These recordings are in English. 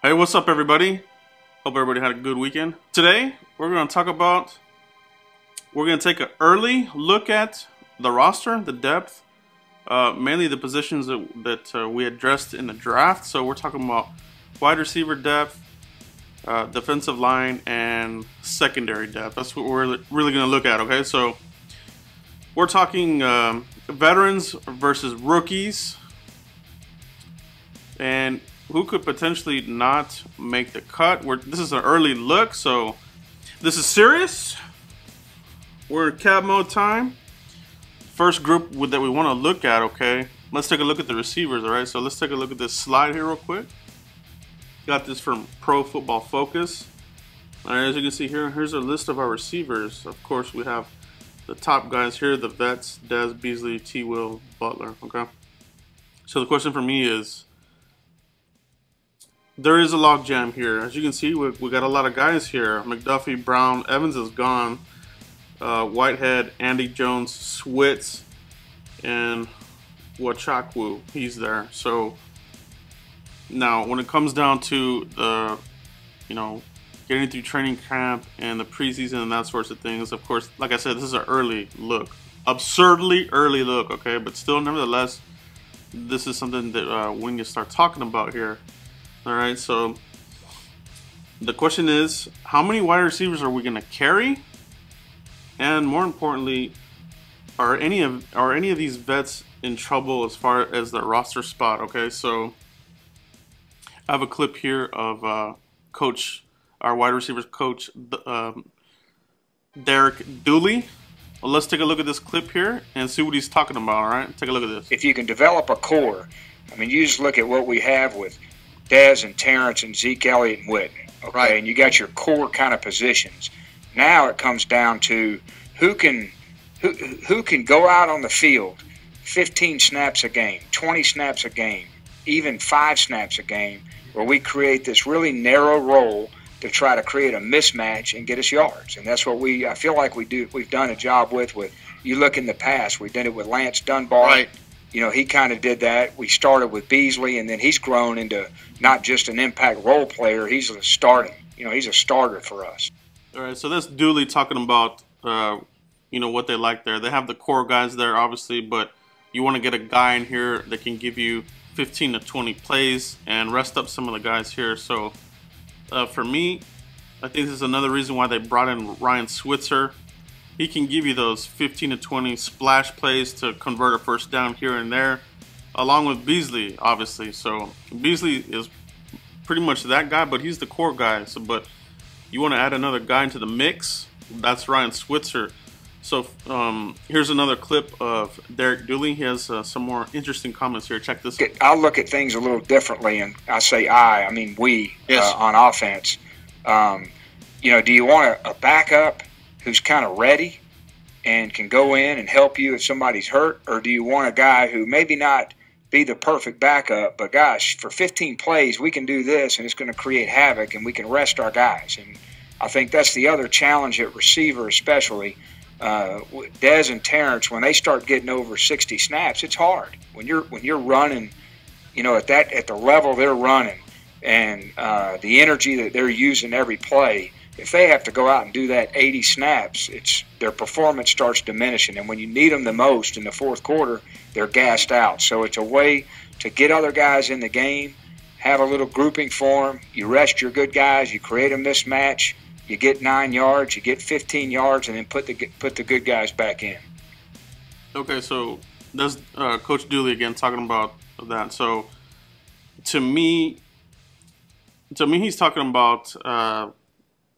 Hey, what's up everybody? Hope everybody had a good weekend. Today, we're going to take an early look at the roster, the depth, mainly the positions that we addressed in the draft. So we're talking about wide receiver depth, defensive line, and secondary depth. That's what we're really going to look at, okay? So we're talking veterans versus rookies, and who could potentially not make the cut. This is an early look, so this is serious. We're in cab mode time. First group that we want to look at, okay? Let's take a look at the receivers, all right? So let's take a look at this slide here real quick. Got this from Pro Football Focus. All right, as you can see here, here's a list of our receivers. Of course, we have the top guys here, the vets, Dez, Beasley, T. Will, Butler, okay? So the question for me is, there is a logjam here. As you can see, we got a lot of guys here. McDuffie, Brown, Evans is gone. Whitehead, Andy Jones, Switz, and Wachakwu, he's there. So now when it comes down to the, getting through training camp and the preseason and that sorts of things, of course, like I said, this is an early look. Absurdly early look, okay? But still, nevertheless, this is something that we need to start talking about here. All right, so the question is, how many wide receivers are we going to carry? And more importantly, are any of these vets in trouble as far as their roster spot? Okay, so I have a clip here of our wide receivers coach, Derek Dooley. Well, let's take a look at this clip here and see what he's talking about. All right, take a look at this. If you can develop a core, I mean, you just look at what we have with Dez and Terrence and Zeke Elliott and Witten, okay? Right. And you got your core kind of positions. Now it comes down to who can go out on the field 15 snaps a game, 20 snaps a game, even 5 snaps a game, where we create this really narrow role to try to create a mismatch and get us yards. And that's what I feel like we've done a job with. You look in the past, we did it with Lance Dunbar. Right. He kind of did that. We started with Beasley, and then he's grown into not just an impact role player. He's a starting. He's a starter for us. All right, so that's Dooley talking about, what they like there. They have the core guys there, obviously, but you want to get a guy in here that can give you 15 to 20 plays and rest up some of the guys here. So for me, I think this is another reason why they brought in Ryan Switzer. He can give you those 15 to 20 splash plays to convert a first down here and there, along with Beasley, obviously. So Beasley is pretty much that guy, but he's the core guy. So, but you want to add another guy into the mix, that's Ryan Switzer. So here's another clip of Derek Dooley. He has some more interesting comments here. Check this out. I'll look at things a little differently, and I say I mean we, yes. On offense. Do you want a backup who's kind of ready and can go in and help you if somebody's hurt? Or do you want a guy who maybe not be the perfect backup, but gosh, for 15 plays, we can do this and it's going to create havoc and we can rest our guys? And I think that's the other challenge at receiver, especially. Dez and Terrence, when they start getting over 60 snaps, it's hard. When you're running, at the level they're running and the energy that they're using every play, if they have to go out and do that 80 snaps, their performance starts diminishing. And when you need them the most in the fourth quarter, they're gassed out. So it's a way to get other guys in the game, have a little grouping for them. You rest your good guys, you create a mismatch, you get 9 yards, you get 15 yards, and then put the good guys back in. Okay, so that's Coach Dooley again talking about that. So to me he's talking about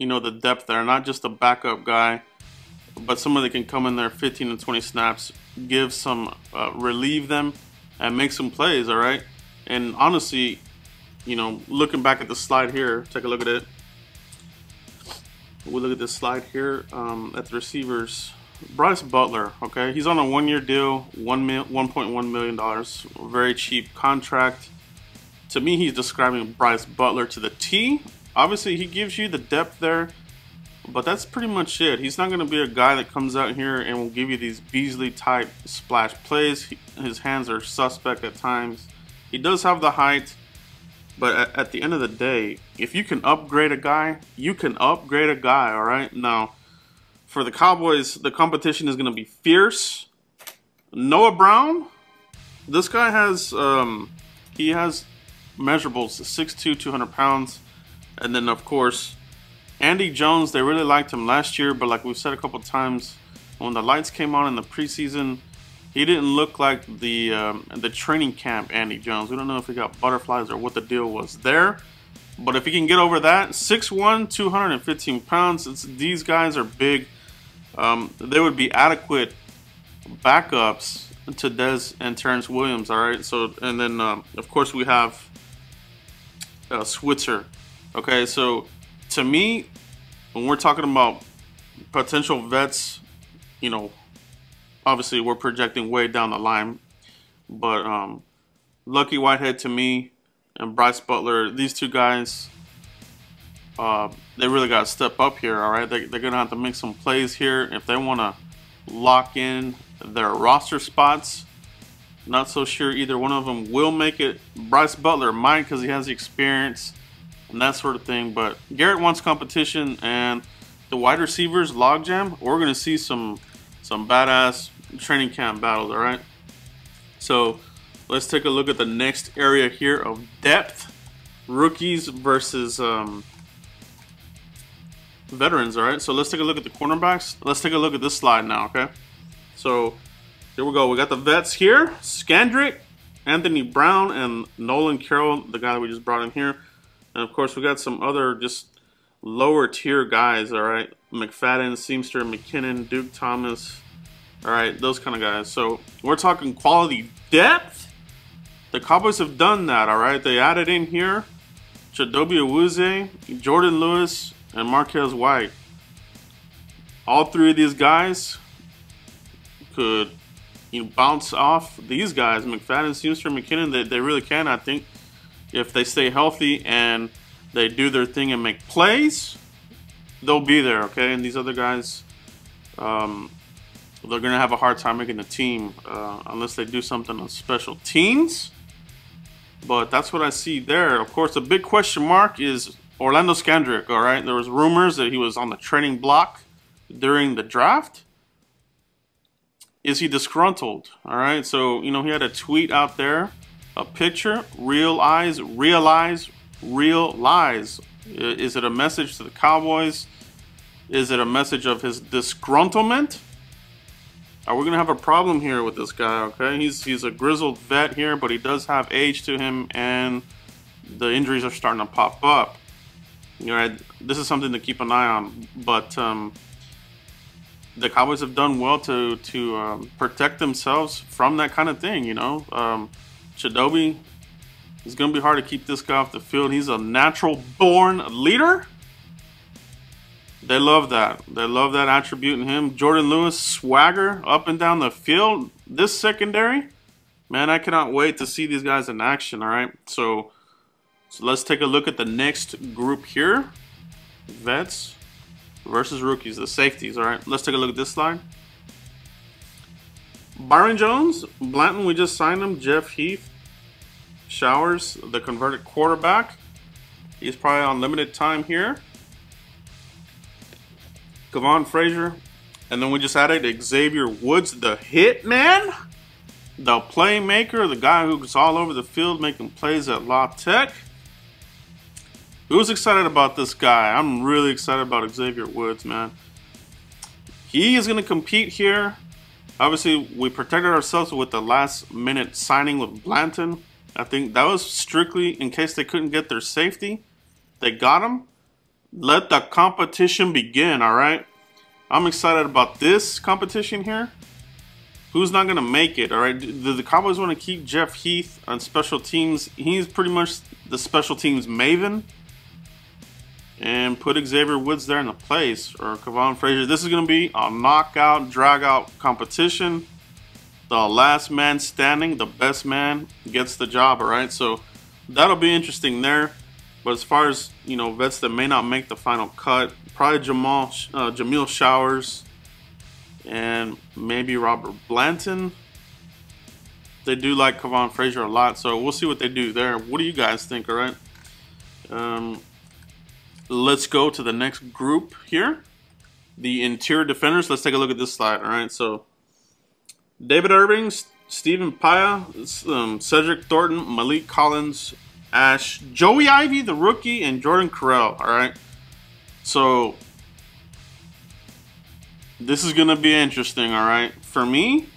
the depth there, not just a backup guy, but somebody that can come in there 15 to 20 snaps, give some, relieve them, and make some plays, all right? And honestly, looking back at the slide here, take a look at it. We'll look at this slide here at the receivers. Bryce Butler, okay? He's on a 1-year deal, $1.1 million, very cheap contract. To me, he's describing Bryce Butler to the T. Obviously, he gives you the depth there, but that's pretty much it. He's not going to be a guy that comes out here and will give you these Beasley-type splash plays. His hands are suspect at times. He does have the height, But at the end of the day, if you can upgrade a guy, you can upgrade a guy, all right? Now, for the Cowboys, the competition is going to be fierce. Noah Brown, this guy has, he has measurables, 6'2", 200 pounds. And then, of course, Andy Jones, they really liked him last year, but like we've said a couple times, when the lights came on in the preseason, he didn't look like the training camp Andy Jones. We don't know if he got butterflies or what the deal was there. But if he can get over that, 6'1", 215 pounds, these guys are big. They would be adequate backups to Dez and Terrence Williams, all right? So, and then, of course, we have Switzer. Okay, so to me, when we're talking about potential vets, you know, obviously we're projecting way down the line, but Lucky Whitehead to me and Bryce Butler, these two guys, they really got to step up here, all right? They're going to have to make some plays here if they want to lock in their roster spots. Not so sure either one of them will make it. Bryce Butler might because he has the experience and that sort of thing, but Garrett wants competition, and the wide receivers logjam. We're going to see some badass training camp battles, all right? So let's take a look at the next area here of depth. Rookies versus veterans, all right? So let's take a look at the cornerbacks. Let's take a look at this slide now, okay? So here we go. We got the vets here. Scandrick, Anthony Brown, and Nolan Carroll, the guy that we just brought in here. And of course, we got some other just lower tier guys, all right? McFadden, Seamster, McKinnon, Duke Thomas, all right, those kind of guys. So we're talking quality depth. The Cowboys have done that, all right? They added in here Chidobe Awuzie, Jordan Lewis, and Marquez White. All three of these guys could, you know, bounce off these guys, McFadden, Seamster, McKinnon. They really can, I think, if they stay healthy and they do their thing and make plays, they'll be there, okay? And these other guys, they're going to have a hard time making the team unless they do something on special teams. But that's what I see there. Of course, the big question mark is Orlando Scandrick, all right? There was rumors that he was on the training block during the draft. Is he disgruntled, all right? So, you know, he had a tweet out there, a picture, realize, realize. Is it a message to the Cowboys? Is it a message of his disgruntlement? Are we going to have a problem here with this guy, okay? He's a grizzled vet here, but he does have age to him, and the injuries are starting to pop up. You know, this is something to keep an eye on, but the Cowboys have done well to protect themselves from that kind of thing, you know. Chidobe, it's going to be hard to keep this guy off the field. He's a natural-born leader. They love that. They love that attribute in him. Jordan Lewis, swagger up and down the field. This secondary, man, I cannot wait to see these guys in action, all right? So let's take a look at the next group here. Vets versus rookies, the safeties, all right? Let's take a look at this slide. Byron Jones, Blanton, we just signed him. Jeff Heath, Showers, the converted quarterback. He's probably on limited time here. Kavon Frazier, and then we just added Xavier Woods, the hit man, the playmaker, the guy who's all over the field making plays at La Tech. Who's excited about this guy? I'm really excited about Xavier Woods, man. He is going to compete here. Obviously, we protected ourselves with the last-minute signing with Blanton. I think that was strictly in case they couldn't get their safety. They got him. Let the competition begin, all right? I'm excited about this competition here. Who's not going to make it, all right? Do the Cowboys want to keep Jeff Heath on special teams? He's pretty much the special teams maven. And put Xavier Woods there in the place, or Kavon Frazier. This is going to be a knockout, drag-out competition. The last man standing, the best man gets the job, all right? So that'll be interesting there. But as far as, you know, vets that may not make the final cut, probably Jamil Showers and maybe Robert Blanton. They do like Kavon Frazier a lot, so we'll see what they do there. What do you guys think, all right? Let's go to the next group here. The interior defenders. Let's take a look at this slide. All right, so David Irving, Stephen Paya, Cedric Thornton, Malik Collins, Ash, Joey Ivy, the rookie, and Jordan Carell. All right, so this is gonna be interesting. All right, for me,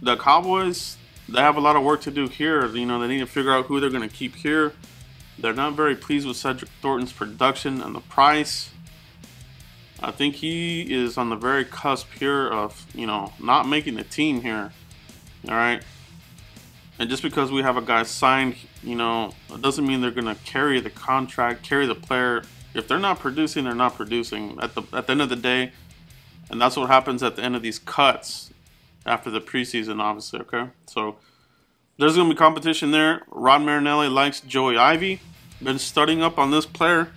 the Cowboys, they have a lot of work to do here. You know, they need to figure out who they're gonna keep here. They're not very pleased with Cedric Thornton's production and the price. I think he is on the very cusp here of, you know, not making the team here. All right. And just because we have a guy signed, you know, it doesn't mean they're going to carry the contract, carry the player. If they're not producing, they're not producing at the end of the day. And that's what happens at the end of these cuts after the preseason, obviously. Okay. So there's going to be competition there. Rod Marinelli likes Joey Ivy. Been studying up on this player.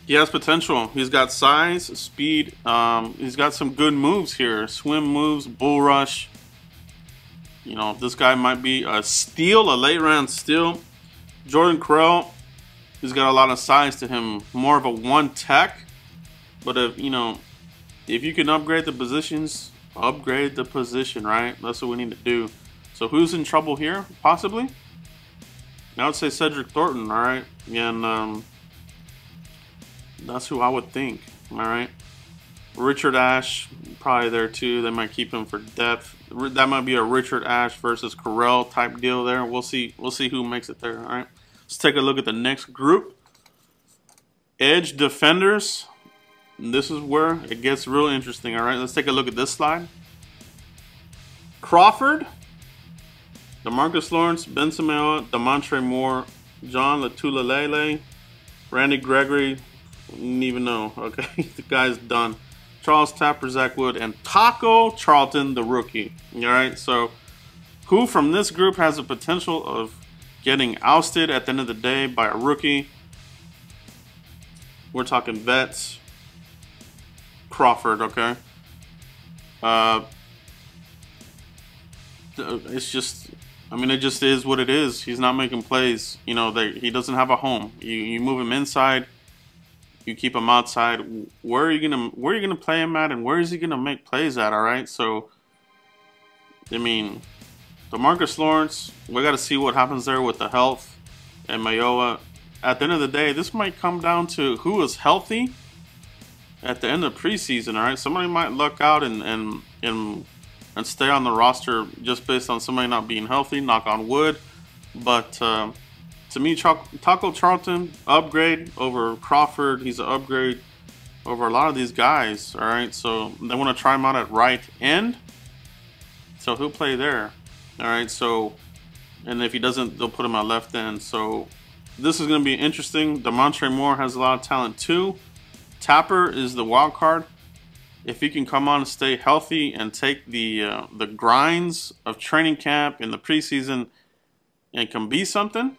He has potential. He's got size, speed. He's got some good moves here. Swim moves, bull rush. You know, this guy might be a steal, a late round steal. Jordan Carell, he's got a lot of size to him. More of a one tech. But if you can upgrade the positions, upgrade the position, right? That's what we need to do. So who's in trouble here, possibly? I would say Cedric Thornton, all right? And that's who I would think. All right, Richard Ash probably there too. They might keep him for depth. That might be a Richard Ash versus Carell type deal there. We'll see. We'll see who makes it there. All right, let's take a look at the next group. Edge defenders. And this is where it gets real interesting. All right, let's take a look at this slide. Crawford, DeMarcus Lawrence, Ben Samuel, Demontre Moore, John Latulelele, Randy Gregory. Didn't even know. Okay, the guy's done. Charles Tapper, Zach Wood, and Taco Charlton, the rookie. All right, so who from this group has the potential of getting ousted at the end of the day by a rookie? We're talking vets. Crawford, okay. It's just, I mean, it just is what it is. He's not making plays. You know, he doesn't have a home. You move him inside. You keep him outside. Where are you gonna play him at, and where is he gonna make plays at? All right. So, I mean, DeMarcus Lawrence, we got to see what happens there with the health and Mayowa. At the end of the day, this might come down to who is healthy at the end of preseason. All right. Somebody might luck out and stay on the roster just based on somebody not being healthy. Knock on wood. But to me, Taco Charlton, upgrade over Crawford. He's an upgrade over a lot of these guys. All right, so they want to try him out at right end. So he'll play there. All right, so, and if he doesn't, they'll put him at left end. So this is going to be interesting. Demontre Moore has a lot of talent too. Tapper is the wild card. If he can come on and stay healthy and take the grinds of training camp in the preseason and can be something,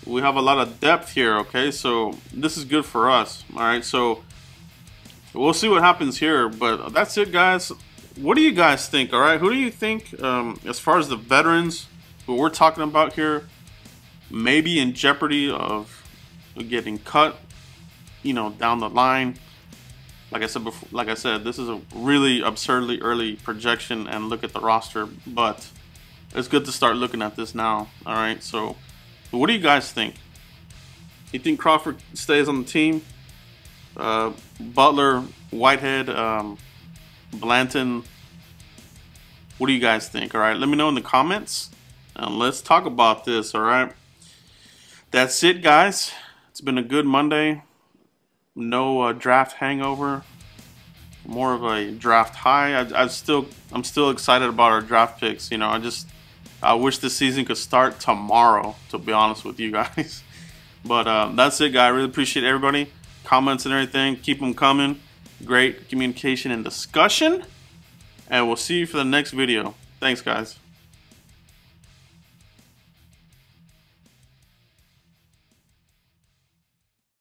we have a lot of depth here, okay? So this is good for us, all right? So we'll see what happens here, but that's it, guys. What do you guys think, all right? Who do you think, as far as the veterans who we're talking about here, maybe in jeopardy of getting cut, you know, down the line? Like I said before, like I said, this is a really absurdly early projection and look at the roster, but it's good to start looking at this now, all right? So what do you guys think? You think Crawford stays on the team? Butler, Whitehead, Blanton. What do you guys think? All right, let me know in the comments, and let's talk about this. All right, that's it, guys. It's been a good Monday. No draft hangover. More of a draft high. I'm still excited about our draft picks. You know, I wish this season could start tomorrow, to be honest with you guys. But that's it, guys. I really appreciate everybody. Comments and everything. Keep them coming. Great communication and discussion. And we'll see you for the next video. Thanks, guys.